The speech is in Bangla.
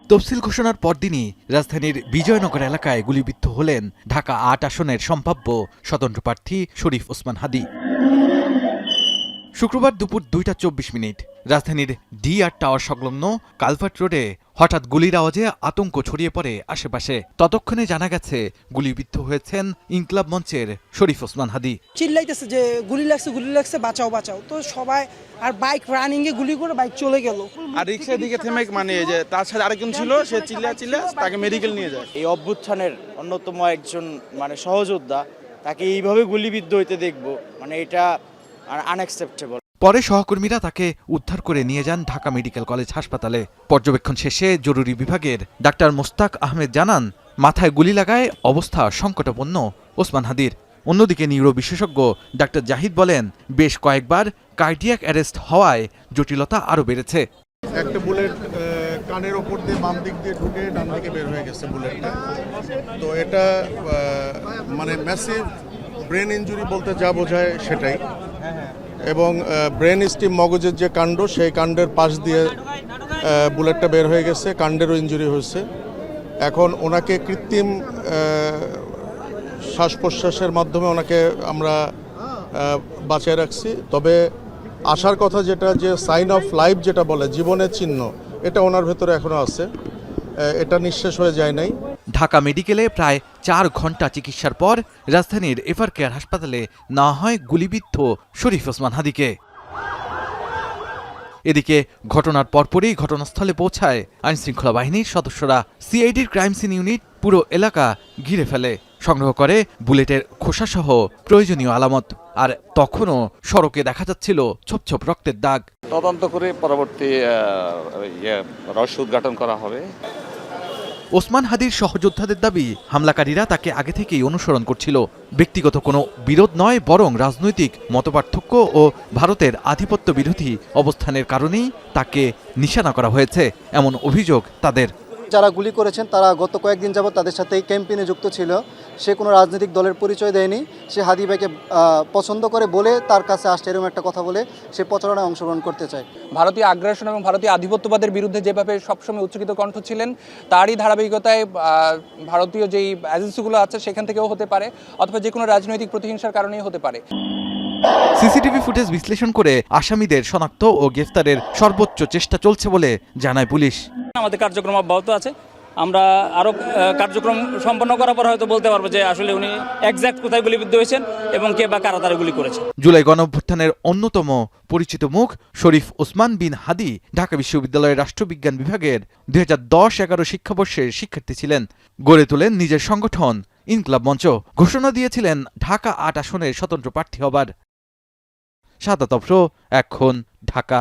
তফসিল ঘোষণার পরদিনই রাজধানীর বিজয়নগর এলাকায় গুলিবিদ্ধ হলেন ঢাকা ৮ আসনের সম্ভাব্য স্বতন্ত্র প্রার্থী শরীফ ওসমান হাদী। শুক্রবার দুপুর ২টা ২৪ মিনিট রাজধানীর ডি.আর টাওয়ার সংলগ্ন কালভার্ট রোডে হঠাৎ গুলির আওয়াজে আতঙ্ক ছড়িয়ে পড়ে আশেপাশে। ততক্ষণে জানা গেছে গুলিবিদ্ধ হয়েছেন ইনকিলাব মঞ্চের শরীফ ওসমান হাদী। চিল্লাইতেছে যে গুলি লাগছে, বাঁচাও বাঁচাও। তো সবাই আর বাইক রানিং এ গুলি করে বাইক চলে গেল। আর রিক্সার দিকে থেমে মানে যে তার সাথে আরেকজন ছিল, সে চিল্লা তাকে মেডিকেল নিয়ে যায়। এই অভ্যুত্থানের অন্যতম একজন মানে সহযোদ্ধা, তাকে এইভাবে গুলিবিদ্ধ হইতে দেখবো, মানে এটা আনএক্সেপ্টেবল। পরে সহকর্মীরা তাকে উদ্ধার করে নিয়ে যান ঢাকা মেডিকেল কলেজ হাসপাতালে। পর্যবেক্ষণ শেষে জরুরি বিভাগের ডাক্তার মোস্তাক আহমেদ জানান, মাথায় গুলি লাগায় অবস্থা সংকটাপন্ন ওসমান হাদীর। অন্যদিকে নিউরো বিশেষজ্ঞ ডাক্তার জাহিদ বলেন, বেশ কয়েকবার কার্ডিয়াক অ্যারেস্ট হওয়ায় জটিলতা আরও বেড়েছে। একটা বুলেট কানের ওপর দিয়ে বাম দিক দিয়ে ঢুকে ডান দিকে বের হয়ে গেছে বুলেটটা। তো এটা মানে ম্যাসিভ ব্রেন ইনজুরি বলতে যা বোঝায় সেটাই। এবং ব্রেন স্টিম মগজের যে কাণ্ড, সেই কাণ্ডের পাশ দিয়ে বুলেটটা বের হয়ে গেছে, কাণ্ডেরও ইনজুরি হয়েছে। এখন ওনাকে কৃত্রিম শ্বাস প্রশ্বাসের মাধ্যমে ওনাকে আমরা বাঁচিয়ে রাখছি। তবে আসার কথা যেটা, যে সাইন অফ লাইফ যেটা বলে, জীবনের চিহ্ন, এটা ওনার ভেতরে এখনো আছে, এটা নিঃশেষ হয়ে যায় নাই। ঢাকা মেডিকেলে প্রায় ৪ ঘন্টা চিকিৎসার পর রাজধানীর এভার কেয়ার হাসপাতালে নেওয়া হয় গুলিবিদ্ধ শরীফ ওসমান হাদীকে। এদিকে ঘটনার পরপরই ঘটনাস্থলে পৌঁছায় আইনশৃঙ্খলা বাহিনীর সদস্যরা। সিআইডির ক্রাইম সিন ইউনিট পুরো এলাকা ঘিরে ফেলে, সংগ্রহ করে বুলেটের খোসাসহ প্রয়োজনীয় আলামত। আর তখনও সড়কে দেখা যাচ্ছিল ছোপ ছোপ রক্তের দাগ। তদন্ত করে পরবর্তী রহস্য উদ্ঘাটন করা হবে। ওসমান হাদীর সহযোদ্ধাদের দাবি, হামলাকারীরা তাকে আগে থেকেই অনুসরণ করছিল। ব্যক্তিগত কোনো বিরোধ নয়, বরং রাজনৈতিক মতপার্থক্য ও ভারতের আধিপত্য বিরোধী অবস্থানের কারণেই তাকে নিশানা করা হয়েছে, এমন অভিযোগ তাদের। যারা গুলি করেছেন তারা গত কয়েকদিন যাবৎ তাদের সাথে এই ক্যাম্পেইনে যুক্ত ছিল। সে কোনো রাজনৈতিক দলের পরিচয় দেয়নি। সে হাদী ভাইকে পছন্দ করে বলে তার কাছে আসছে, এরকম একটা কথা বলে সে প্রচারণায় অংশগ্রহণ করতে চায়। ভারতীয় আগ্রাসন এবং ভারতীয় আধিপত্যবাদের বিরুদ্ধে যেভাবে সবসময় উচ্চকিত কণ্ঠ ছিলেন, তারই ধারাবাহিকতায় ভারতীয় যেই এজেন্সিগুলো আছে সেখান থেকেও হতে পারে, অথবা যে কোনো রাজনৈতিক প্রতিহিংসার কারণেই হতে পারে। সিসিটিভি ফুটেজ বিশ্লেষণ করে আসামিদের শনাক্ত ও গ্রেফতারের সর্বোচ্চ চেষ্টা চলছে বলে জানায় পুলিশ। আমাদের কার্যক্রম অব্যাহত আছে। আমরা আরও কার্যক্রম সম্পন্ন করার পর হয়তো বলতে পারবো যে আসলে উনি এক্স্যাক্ট কোথায় গুলিবিদ্ধ হয়েছেন এবং কে বা কারা তারা গুলি করেছে। জুলাই গণঅভ্যুত্থানের অন্যতম পরিচিত মুখ শরীফ ওসমান বিন হাদী ঢাকা বিশ্ববিদ্যালয়ের রাষ্ট্রবিজ্ঞান বিভাগের ২০১০-১১ শিক্ষাবর্ষের শিক্ষার্থী ছিলেন। গড়ে তোলেন নিজের সংগঠন ইনকিলাব মঞ্চ। ঘোষণা দিয়েছিলেন ঢাকা ৮ আসনের স্বতন্ত্র প্রার্থী হবার। শাহাদাত আফরো, এখন ঢাকা।